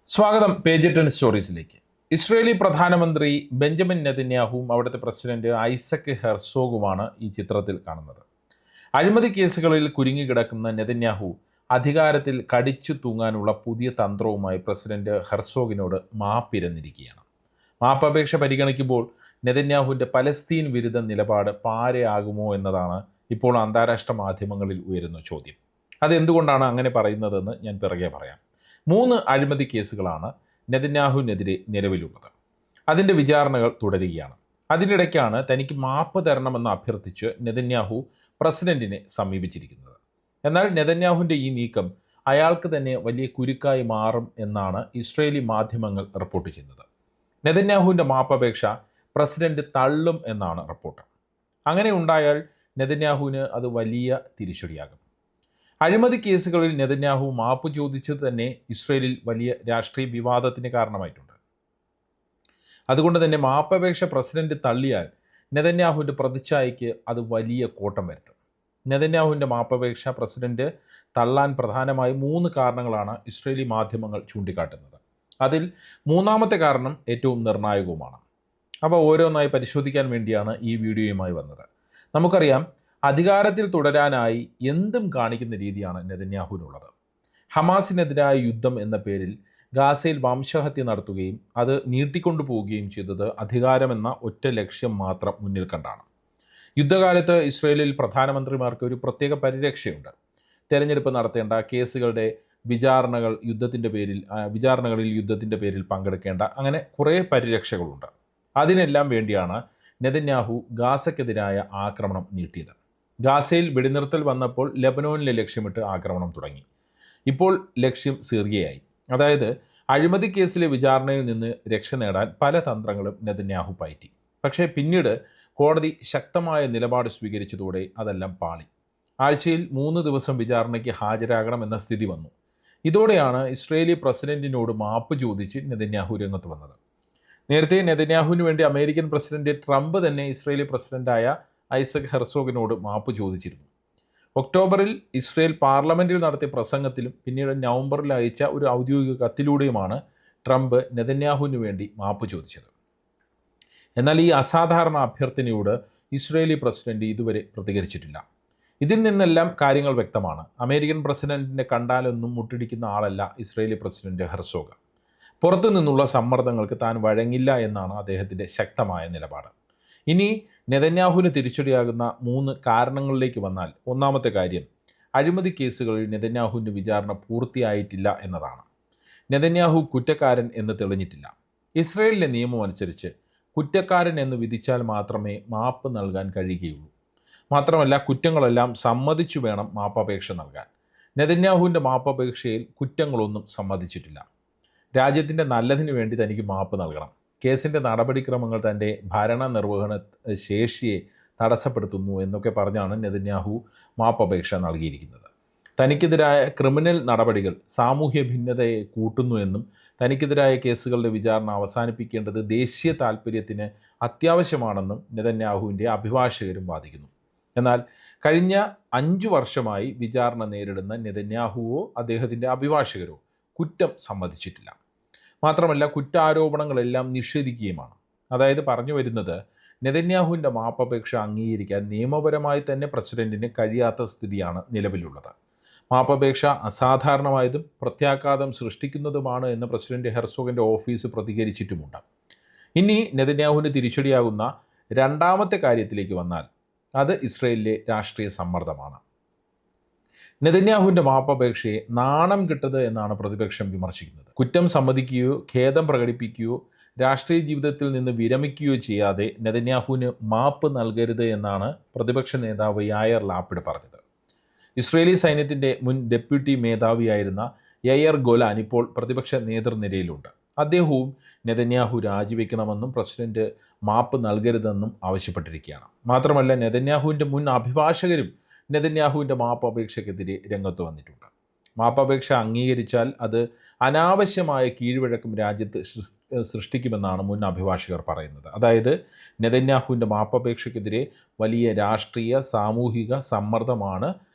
സ്വാഗതം page 10 സ്റ്റോറീസിലേക്ക്. Israeli പ്രധാനമന്ത്രി Benjamin നെതന്യാഹുവും അവിടുത്തെ പ്രസിഡന്റ് ഐസക് ഹെർസോഗുമാണ് ഈ ചിത്രത്തിൽ കാണുന്നത്. അഴിമതി കേസുകളിൽ കുരുങ്ങിക്കിടക്കുന്ന നെതന്യാഹു അധികാരത്തിൽ കടിച്ചു തൂങ്ങാനുള്ള പുതിയ തന്ത്രവുമായി പ്രസിഡന്റ് ഹെർസോഗിനോട് മാപ്പിരന്നിരിക്കുകയാണ്. മാപ്പപേക്ഷ പരിഗണിക്കുമ്പോൾ നെതന്യാഹുവിൻ്റെ പലസ്തീൻ വിരുദ്ധ നിലപാട് പാരയാകുമോ എന്നതാണ് ഇപ്പോൾ അന്താരാഷ്ട്ര മാധ്യമങ്ങളിൽ ഉയരുന്ന ചോദ്യം. അതെന്തുകൊണ്ടാണ് അങ്ങനെ പറയുന്നതെന്ന് ഞാൻ പിറകെ പറയാം. 3 അഴിമതി കേസുകളാണ് നെതന്യാഹുവിനെതിരെ നിലവിലുള്ളത്. അതിൻ്റെ വിചാരണകൾ തുടരുകയാണ്. അതിനിടയ്ക്കാണ് തനിക്ക് മാപ്പ് തരണമെന്ന് അഭ്യർത്ഥിച്ച് നെതന്യാഹു പ്രസിഡന്റിനെ സമീപിച്ചിരിക്കുന്നത്. എന്നാൽ നെതന്യാഹുവിൻ്റെ ഈ നീക്കം അയാൾക്ക് തന്നെ വലിയ കുരുക്കായി മാറും എന്നാണ് ഇസ്രേലി മാധ്യമങ്ങൾ റിപ്പോർട്ട് ചെയ്യുന്നത്. നെതന്യാഹുവിൻ്റെ മാപ്പപേക്ഷ പ്രസിഡന്റ് തള്ളും എന്നാണ് റിപ്പോർട്ട്. അങ്ങനെ ഉണ്ടായാൽ നെതന്യാഹുവിന് അത് വലിയ തിരിച്ചടിയാകും. അഴിമതി കേസുകളിൽ നെതന്യാഹു മാപ്പ് ചോദിച്ചത് തന്നെ ഇസ്രയേലിൽ വലിയ രാഷ്ട്രീയ വിവാദത്തിന് കാരണമായിട്ടുണ്ട്. അതുകൊണ്ട് തന്നെ മാപ്പപേക്ഷ പ്രസിഡന്റ് തള്ളിയാൽ നെതന്യാഹുവിൻ്റെ പ്രതിച്ഛായയ്ക്ക് അത് വലിയ കോട്ടം വരുത്തും. നെതന്യാഹുവിൻ്റെ മാപ്പപേക്ഷ പ്രസിഡന്റ് തള്ളാൻ പ്രധാനമായും 3 കാരണങ്ങളാണ് ഇസ്രേലി മാധ്യമങ്ങൾ ചൂണ്ടിക്കാട്ടുന്നത്. അതിൽ 3ാമത്തെ കാരണം ഏറ്റവും നിർണായകവുമാണ്. അവ ഓരോന്നായി പരിശോധിക്കാൻ വേണ്ടിയാണ് ഈ വീഡിയോയുമായി വന്നത്. നമുക്കറിയാം, അധികാരത്തിൽ തുടരാനായി എന്തും കാണിക്കുന്ന രീതിയാണ് നെതന്യാഹുവിനുള്ളത്. ഹമാസിനെതിരായ യുദ്ധം എന്ന പേരിൽ ഗാസയിൽ വംശഹത്യ നടത്തുകയും അത് നീട്ടിക്കൊണ്ടു പോവുകയും ചെയ്തത് അധികാരമെന്ന ഒറ്റ ലക്ഷ്യം മാത്രം മുന്നിൽ കണ്ടാണ്. യുദ്ധകാലത്ത് ഇസ്രയേലിൽ പ്രധാനമന്ത്രിമാർക്ക് ഒരു പ്രത്യേക പരിരക്ഷയുണ്ട്. തെരഞ്ഞെടുപ്പ് നടത്തേണ്ട, കേസുകളുടെ വിചാരണകളിൽ യുദ്ധത്തിൻ്റെ പേരിൽ പങ്കെടുക്കേണ്ട, അങ്ങനെ കുറേ പരിരക്ഷകളുണ്ട്. അതിനെല്ലാം വേണ്ടിയാണ് നെതന്യാഹു ഗാസയ്ക്കെതിരായ ആക്രമണം നീട്ടിയത്. ഗാസയിൽ വെടിനിർത്തൽ വന്നപ്പോൾ ലെബനോനിലെ ലക്ഷ്യമിട്ട് ആക്രമണം തുടങ്ങി. ഇപ്പോൾ ലക്ഷ്യം സിറിയയായി. അതായത് അഴിമതി കേസിലെ വിചാരണയിൽ നിന്ന് രക്ഷ നേടാൻ പല തന്ത്രങ്ങളും നെതന്യാഹു പയറ്റി. പക്ഷേ പിന്നീട് കോടതി ശക്തമായ നിലപാട് സ്വീകരിച്ചതോടെ അതെല്ലാം പാളി. ആഴ്ചയിൽ 3 ദിവസം വിചാരണയ്ക്ക് ഹാജരാകണം എന്ന സ്ഥിതി വന്നു. ഇതോടെയാണ് ഇസ്രേലി പ്രസിഡന്റിനോട് മാപ്പ് ചോദിച്ച് നെതന്യാഹു രംഗത്ത് വന്നത്. നേരത്തെ നെതന്യാഹുവിന് വേണ്ടി അമേരിക്കൻ പ്രസിഡന്റ് ട്രംപ് തന്നെ ഇസ്രേലി പ്രസിഡന്റായ ഐസക് ഹെർസോഗിനോട് മാപ്പ് ചോദിച്ചിരുന്നു. ഒക്ടോബറിൽ ഇസ്രയേൽ പാർലമെന്റിൽ നടത്തിയ പ്രസംഗത്തിലും പിന്നീട് നവംബറിൽ അയച്ച ഒരു ഔദ്യോഗിക കത്തിലൂടെയുമാണ് ട്രംപ് നെതന്യാഹുവിന് വേണ്ടി മാപ്പ് ചോദിച്ചത്. എന്നാൽ ഈ അസാധാരണ അഭ്യർത്ഥനയോട് ഇസ്രയേലി പ്രസിഡന്റ് ഇതുവരെ പ്രതികരിച്ചിട്ടില്ല. ഇതിൽ നിന്നെല്ലാം കാര്യങ്ങൾ വ്യക്തമാണ്. അമേരിക്കൻ പ്രസിഡന്റിനെ കണ്ടാലൊന്നും മുട്ടിടിക്കുന്ന ആളല്ല ഇസ്രയേലി പ്രസിഡന്റ് ഹെർസോഗ്. പുറത്തു നിന്നുള്ള സമ്മർദ്ദങ്ങൾക്ക് താൻ വഴങ്ങില്ല എന്നാണ് അദ്ദേഹത്തിൻ്റെ ശക്തമായ നിലപാട്. ഇനി നെതന്യാഹുവിന് തിരിച്ചടിയാകുന്ന 3 കാരണങ്ങളിലേക്ക് വന്നാൽ, 1ാമത്തെ കാര്യം അഴിമതി കേസുകളിൽ നെതന്യാഹുവിൻ്റെ വിചാരണ പൂർത്തിയായിട്ടില്ല എന്നതാണ്. നെതന്യാഹു കുറ്റക്കാരൻ എന്ന് തെളിഞ്ഞിട്ടില്ല. ഇസ്രയേലിലെ നിയമം അനുസരിച്ച് കുറ്റക്കാരൻ എന്ന് വിധിച്ചാൽ മാത്രമേ മാപ്പ് നൽകാൻ കഴിയുകയുള്ളൂ. മാത്രമല്ല, കുറ്റങ്ങളെല്ലാം സമ്മതിച്ചു വേണം മാപ്പപേക്ഷ നൽകാൻ. നെതന്യാഹുവിൻ്റെ മാപ്പപേക്ഷയിൽ കുറ്റങ്ങളൊന്നും സമ്മതിച്ചിട്ടില്ല. രാജ്യത്തിൻ്റെ നല്ലതിന് വേണ്ടി തനിക്ക് മാപ്പ് നൽകണം. കേസിൻ്റെ നടപടിക്രമങ്ങൾ തൻ്റെ ഭരണനിർവഹണ ശേഷിയെ തടസ്സപ്പെടുത്തുന്നു എന്നൊക്കെ പറഞ്ഞാണ് നെതന്യാഹു മാപ്പപേക്ഷ നൽകിയിരിക്കുന്നത്. തനിക്കെതിരായ ക്രിമിനൽ നടപടികൾ സാമൂഹ്യ ഭിന്നതയെ കൂട്ടുന്നു എന്നും തനിക്കെതിരായ കേസുകളുടെ വിചാരണ അവസാനിപ്പിക്കേണ്ടത് ദേശീയ താൽപ്പര്യത്തിന് അത്യാവശ്യമാണെന്നും നെതന്യാഹുവിൻ്റെ അഭിഭാഷകരും വാദിക്കുന്നു. എന്നാൽ കഴിഞ്ഞ 5 വർഷമായി വിചാരണ നേരിടുന്ന നെതന്യാഹുവോ അദ്ദേഹത്തിൻ്റെ അഭിഭാഷകരോ കുറ്റം സമ്മതിച്ചിട്ടില്ല. മാത്രമല്ല, കുറ്റാരോപണങ്ങളെല്ലാം നിഷേധിക്കുകയുമാണ്. അതായത് പറഞ്ഞു വരുന്നത്, നെതന്യാഹുവിൻ്റെ മാപ്പപേക്ഷ അംഗീകരിക്കാൻ നിയമപരമായി തന്നെ പ്രസിഡന്റിന് കഴിയാത്ത സ്ഥിതിയാണ് നിലവിലുള്ളത്. മാപ്പപേക്ഷ അസാധാരണമായതും പ്രത്യാഘാതം സൃഷ്ടിക്കുന്നതുമാണ് എന്ന് പ്രസിഡന്റ് ഹെർസോഗിൻ്റെ ഓഫീസ് പ്രതികരിച്ചിട്ടുമുണ്ട്. ഇനി നെതന്യാഹുവിന് തിരിച്ചടിയാകുന്ന 2ാമത്തെ കാര്യത്തിലേക്ക് വന്നാൽ, അത് ഇസ്രയേലിലെ രാഷ്ട്രീയ സമ്മർദ്ദമാണ്. നെതന്യാഹുവിൻ്റെ മാപ്പപേക്ഷയെ നാണം കെട്ടത് എന്നാണ് പ്രതിപക്ഷം വിമർശിക്കുന്നത്. കുറ്റം സമ്മതിക്കുകയോ ഖേദം പ്രകടിപ്പിക്കുകയോ രാഷ്ട്രീയ ജീവിതത്തിൽ നിന്ന് വിരമിക്കുകയോ ചെയ്യാതെ നെതന്യാഹുവിന് മാപ്പ് നൽകരുത് എന്നാണ് പ്രതിപക്ഷ നേതാവ് യായർ ലാപ്പിഡ് പറഞ്ഞത്. ഇസ്രേലി സൈന്യത്തിൻ്റെ മുൻ ഡെപ്യൂട്ടി മേധാവിയായിരുന്ന യയർ ഗോലാൻ ഇപ്പോൾ പ്രതിപക്ഷ നേതൃനിരയിലുണ്ട്. അദ്ദേഹവും നെതന്യാഹു രാജിവെക്കണമെന്നും പ്രസിഡന്റ് മാപ്പ് നൽകരുതെന്നും ആവശ്യപ്പെട്ടിരിക്കുകയാണ്. മാത്രമല്ല, നെതന്യാഹുവിൻ്റെ മുൻ അഭിഭാഷകരും നെതന്യാഹുവിൻ്റെ മാപ്പപേക്ഷയ്ക്കെതിരെ രംഗത്ത് വന്നിട്ടുണ്ട്. മാപ്പപേക്ഷ അംഗീകരിച്ചാൽ അത് അനാവശ്യമായ കീഴ്വഴക്കം രാജ്യത്ത് സൃഷ്ടിക്കുമെന്നാണ് മുൻ അഭിഭാഷകർ പറയുന്നത്. അതായത് നെതന്യാഹുവിൻ്റെ മാപ്പപേക്ഷയ്ക്കെതിരെ വലിയ രാഷ്ട്രീയ സാമൂഹിക സമ്മർദ്ദമാണ്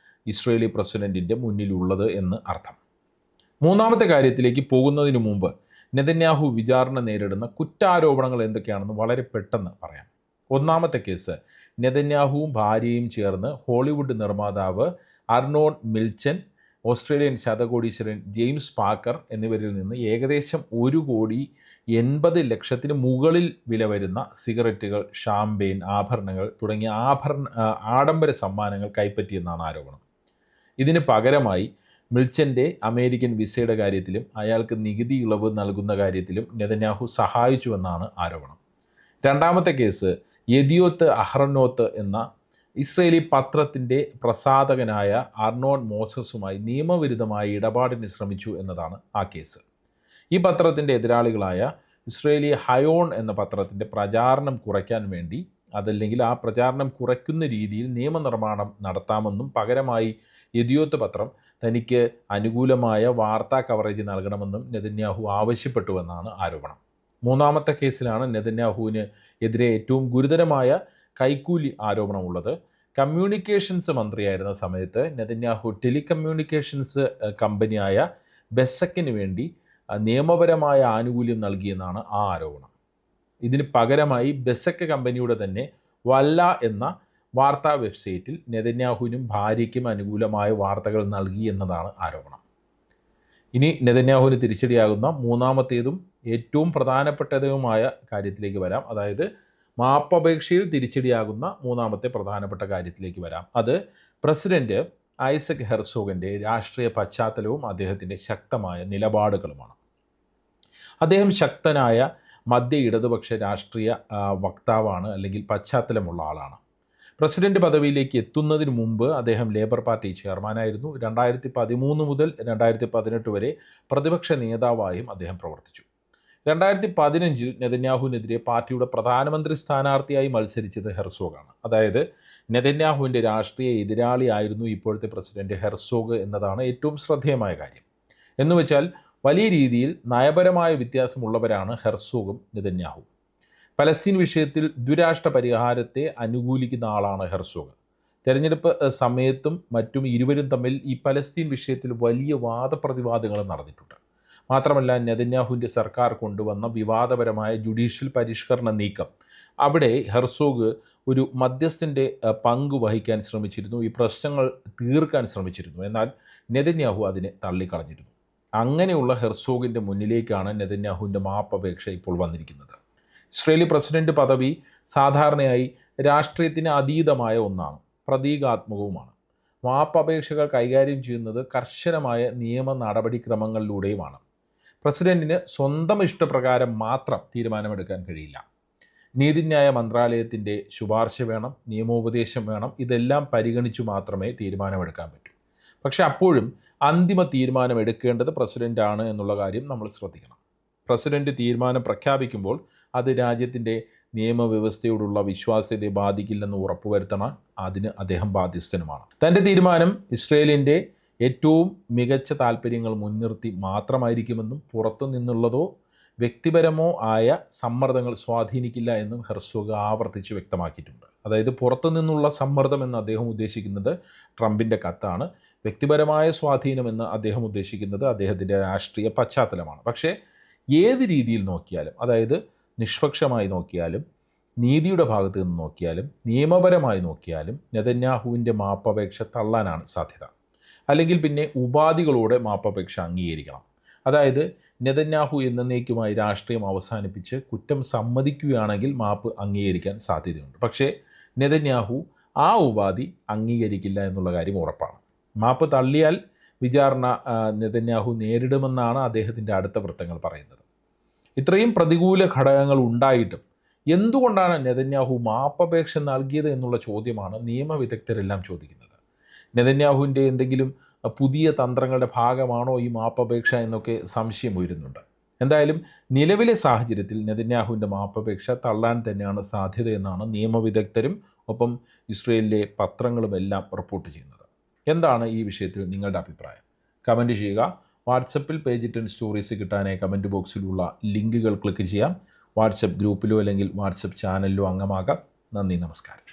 ഇസ്രേലി പ്രസിഡന്റിൻ്റെ മുന്നിലുള്ളത് എന്ന് അർത്ഥം. മൂന്നാമത്തെ കാര്യത്തിലേക്ക് പോകുന്നതിന് മുമ്പ് നെതന്യാഹു വിചാരണ നേരിടുന്ന കുറ്റാരോപണങ്ങൾ എന്തൊക്കെയാണെന്ന് വളരെ പെട്ടെന്ന് പറയാം. ഒന്നാമത്തെ കേസ്, നെതന്യാഹുവും ഭാര്യയും ചേർന്ന് ഹോളിവുഡ് നിർമ്മാതാവ് അർണോൺ മിൽച്ചൻ, ഓസ്ട്രേലിയൻ ശതകോടീശ്വരൻ ജെയിംസ് പാക്കർ എന്നിവരിൽ നിന്ന് ഏകദേശം 1,80,00,000 മുകളിൽ വില വരുന്ന സിഗരറ്റുകൾ, ഷാമ്പെയിൻ, ആഭരണങ്ങൾ തുടങ്ങിയ ആഡംബര സമ്മാനങ്ങൾ കൈപ്പറ്റിയെന്നാണ് ആരോപണം. ഇതിന് പകരമായി മിൽച്ചൻ്റെ അമേരിക്കൻ വിസയുടെ കാര്യത്തിലും അയാൾക്ക് നികുതി ഇളവ് നൽകുന്ന കാര്യത്തിലും നെതന്യാഹു സഹായിച്ചുവെന്നാണ് ആരോപണം. രണ്ടാമത്തെ കേസ്, യെദിയോത്ത് അഹ്റോനോത്ത് എന്ന ഇസ്രയേലി പത്രത്തിൻ്റെ പ്രസാധകനായ അർണോൺ മോസസുമായി നിയമവിരുദ്ധമായ ഇടപാടിന് ശ്രമിച്ചു എന്നതാണ് ആ കേസ്. ഈ പത്രത്തിൻ്റെ എതിരാളികളായ ഇസ്രയേലി ഹയോൺ എന്ന പത്രത്തിൻ്റെ പ്രചാരണം കുറയ്ക്കാൻ വേണ്ടി, അതല്ലെങ്കിൽ ആ പ്രചാരണം കുറയ്ക്കുന്ന രീതിയിൽ നിയമനിർമ്മാണം നടത്താമെന്നും പകരമായി യെദിയോത്ത് പത്രം തനിക്ക് അനുകൂലമായ വാർത്താ കവറേജ് നൽകണമെന്നും നെതന്യാഹു ആവശ്യപ്പെട്ടുവെന്നാണ് ആരോപണം. മൂന്നാമത്തെ കേസിലാണ് നെതന്യാഹുവിന് എതിരെ ഏറ്റവും ഗുരുതരമായ കൈക്കൂലി ആരോപണമുള്ളത്. കമ്മ്യൂണിക്കേഷൻസ് മന്ത്രിയായിരുന്ന സമയത്ത് നെതന്യാഹു ടെലികമ്മ്യൂണിക്കേഷൻസ് കമ്പനിയായ ബെസക്കിന് വേണ്ടി നിയമപരമായ ആനുകൂല്യം നൽകിയെന്നാണ് ആ ആരോപണം. ഇതിന് പകരമായി ബെസക്ക് കമ്പനിയുടെ തന്നെ വല്ല എന്ന വാർത്താ വെബ്സൈറ്റിൽ നെതന്യാഹുവിനും ഭാര്യയ്ക്കും അനുകൂലമായ വാർത്തകൾ നൽകി എന്നതാണ് ആരോപണം. ഇനി നെതന്യാഹുവിന് തിരിച്ചടിയാകുന്ന മൂന്നാമത്തേതും ഏറ്റവും പ്രധാനപ്പെട്ടതുമായ കാര്യത്തിലേക്ക് വരാം. അതായത് മാപ്പപേക്ഷയിൽ തിരിച്ചടിയാകുന്ന മൂന്നാമത്തെ പ്രധാനപ്പെട്ട കാര്യത്തിലേക്ക് വരാം. അത് പ്രസിഡന്റ് ഐസക് ഹെർസോഗിൻ്റെ രാഷ്ട്രീയ പശ്ചാത്തലവും അദ്ദേഹത്തിൻ്റെ ശക്തമായ നിലപാടുകളുമാണ്. അദ്ദേഹം ശക്തനായ മധ്യ ഇടതുപക്ഷ രാഷ്ട്രീയ വക്താവാണ്, അല്ലെങ്കിൽ പശ്ചാത്തലമുള്ള ആളാണ്. പ്രസിഡന്റ് പദവിയിലേക്ക് എത്തുന്നതിന് മുമ്പ് അദ്ദേഹം ലേബർ പാർട്ടി ചെയർമാനായിരുന്നു. 2013 മുതൽ 2018 വരെ പ്രതിപക്ഷ നേതാവായും അദ്ദേഹം പ്രവർത്തിച്ചു. 2015 നെതന്യാഹുവിനെതിരെ പാർട്ടിയുടെ പ്രധാനമന്ത്രി സ്ഥാനാർത്ഥിയായി മത്സരിച്ചത് ഹെർസോഗാണ്. അതായത് നെതന്യാഹുവിൻ്റെ രാഷ്ട്രീയ എതിരാളിയായിരുന്നു ഇപ്പോഴത്തെ പ്രസിഡന്റ് ഹെർസോഗ് എന്നതാണ് ഏറ്റവും ശ്രദ്ധേയമായ കാര്യം. എന്നുവെച്ചാൽ വലിയ രീതിയിൽ നയപരമായ വ്യത്യാസമുള്ളവരാണ് ഹെർസോഗും നെതന്യാഹുവും. പലസ്തീൻ വിഷയത്തിൽ ദ്വിരാഷ്ട്ര പരിഹാരത്തെ അനുകൂലിക്കുന്ന ആളാണ് ഹെർസോഗ്. തെരഞ്ഞെടുപ്പ് സമയത്തും മറ്റും ഇരുവരും തമ്മിൽ ഈ പലസ്തീൻ വിഷയത്തിൽ വലിയ വാദപ്രതിവാദങ്ങൾ നടന്നിട്ടുണ്ട്. മാത്രമല്ല, നെതന്യാഹുവിൻ്റെ സർക്കാർ കൊണ്ടുവന്ന വിവാദപരമായ ജുഡീഷ്യൽ പരിഷ്കരണ നീക്കം, അവിടെ ഹെർസോഗ് ഒരു മധ്യസ്ഥൻ്റെ പങ്ക് വഹിക്കാൻ ശ്രമിച്ചിരുന്നു, ഈ പ്രശ്നങ്ങൾ തീർക്കാൻ ശ്രമിച്ചിരുന്നു. എന്നാൽ നെതന്യാഹു അതിനെ തള്ളിക്കളഞ്ഞിരുന്നു. അങ്ങനെയുള്ള ഹെർസോഗിൻ്റെ മുന്നിലേക്കാണ് നെതന്യാഹുവിൻ്റെ മാപ്പപേക്ഷ ഇപ്പോൾ വന്നിരിക്കുന്നത്. ഇസ്രയേലി പ്രസിഡന്റ് പദവി സാധാരണയായി രാഷ്ട്രീയത്തിന് അതീതമായ ഒന്നാണ്, പ്രതീകാത്മകവുമാണ്. മാപ്പപേക്ഷകൾ കൈകാര്യം ചെയ്യുന്നത് കർശനമായ നിയമ നടപടിക്രമങ്ങളിലൂടെയുമാണ്. പ്രസിഡന്റിന് സ്വന്തം ഇഷ്ടപ്രകാരം മാത്രം തീരുമാനമെടുക്കാൻ കഴിയില്ല. നീതിന്യായ മന്ത്രാലയത്തിൻ്റെ ശുപാർശ വേണം, നിയമോപദേശം വേണം. ഇതെല്ലാം പരിഗണിച്ചു മാത്രമേ തീരുമാനമെടുക്കാൻ പറ്റൂ. പക്ഷേ അപ്പോഴും അന്തിമ തീരുമാനം എടുക്കേണ്ടത് പ്രസിഡൻ്റാണ് എന്നുള്ള കാര്യം നമ്മൾ ശ്രദ്ധിക്കണം. പ്രസിഡന്റ് തീരുമാനം പ്രഖ്യാപിക്കുമ്പോൾ അത് രാജ്യത്തിൻ്റെ നിയമവ്യവസ്ഥയോടുള്ള വിശ്വാസ്യതയെ ബാധിക്കില്ലെന്ന് ഉറപ്പുവരുത്തണം. അതിന് അദ്ദേഹം ബാധ്യസ്ഥനുമാണ്. തൻ്റെ തീരുമാനം ഇസ്രയേലിൻ്റെ ഏറ്റവും മികച്ച താല്പര്യങ്ങൾ മുൻനിർത്തി മാത്രമായിരിക്കുമെന്നും പുറത്തു നിന്നുള്ളതോ വ്യക്തിപരമോ ആയ സമ്മർദ്ദങ്ങൾ സ്വാധീനിക്കില്ല എന്നും ഹെർസോഗ് ആവർത്തിച്ച് വ്യക്തമാക്കിയിട്ടുണ്ട്. അതായത് പുറത്തു നിന്നുള്ള സമ്മർദ്ദം എന്ന് അദ്ദേഹം ഉദ്ദേശിക്കുന്നത് ട്രംപിൻ്റെ കത്താണ്. വ്യക്തിപരമായ സ്വാധീനം എന്ന് അദ്ദേഹം ഉദ്ദേശിക്കുന്നത് അദ്ദേഹത്തിൻ്റെ രാഷ്ട്രീയ പശ്ചാത്തലമാണ്. പക്ഷേ ഏത് രീതിയിൽ നോക്കിയാലും, അതായത് നിഷ്പക്ഷമായി നോക്കിയാലും, നീതിയുടെ ഭാഗത്ത് നിന്ന് നോക്കിയാലും, നിയമപരമായി നോക്കിയാലും നെതന്യാഹുവിൻ്റെ മാപ്പപേക്ഷ തള്ളാനാണ് സാധ്യത. അല്ലെങ്കിൽ പിന്നെ ഉപാധികളോടെ മാപ്പപേക്ഷ അംഗീകരിക്കണം. അതായത് നെതന്യാഹു എന്നേക്കുമായി രാഷ്ട്രീയം അവസാനിപ്പിച്ച് കുറ്റം സമ്മതിക്കുകയാണെങ്കിൽ മാപ്പ് അംഗീകരിക്കാൻ സാധ്യതയുണ്ട്. പക്ഷേ നെതന്യാഹു ആ ഉപാധി അംഗീകരിക്കില്ല എന്നുള്ള കാര്യം ഉറപ്പാണ്. മാപ്പ് തള്ളിയാൽ വിചാരണ നെതന്യാഹു നേരിടുമെന്നാണ് അദ്ദേഹത്തിൻ്റെ അടുത്ത വൃത്തങ്ങൾ പറയുന്നത്. ഇത്രയും പ്രതികൂല ഘടകങ്ങൾ ഉണ്ടായിട്ടും എന്തുകൊണ്ടാണ് നെതന്യാഹു മാപ്പപേക്ഷ നൽകിയത് എന്നുള്ള ചോദ്യമാണ് നിയമവിദഗ്ധരെല്ലാം ചോദിക്കുന്നത്. നെതന്യാഹുവിൻ്റെ എന്തെങ്കിലും പുതിയ തന്ത്രങ്ങളുടെ ഭാഗമാണോ ഈ മാപ്പപേക്ഷ എന്നൊക്കെ സംശയം ഉയരുന്നുണ്ട്. എന്തായാലും നിലവിലെ സാഹചര്യത്തിൽ നെതന്യാഹുവിൻ്റെ മാപ്പപേക്ഷ തള്ളാൻ തന്നെയാണ് സാധ്യതയെന്നാണ് നിയമവിദഗ്ധരും ഒപ്പം ഇസ്രയേലിലെ പത്രങ്ങളുമെല്ലാം റിപ്പോർട്ട് ചെയ്യുന്നത്. എന്താണ് ഈ വിഷയത്തിൽ നിങ്ങളുടെ അഭിപ്രായം? കമൻറ്റ് ചെയ്യുക. വാട്സപ്പിൽ പേജ് 10 സ്റ്റോറീസ് കിട്ടാനായി കമൻറ്റ് ബോക്സിലുള്ള ലിങ്കുകൾ ക്ലിക്ക് ചെയ്യാം. വാട്സപ്പ് ഗ്രൂപ്പിലോ അല്ലെങ്കിൽ വാട്സപ്പ് ചാനലിലോ അംഗമാകാം. നന്ദി, നമസ്കാരം.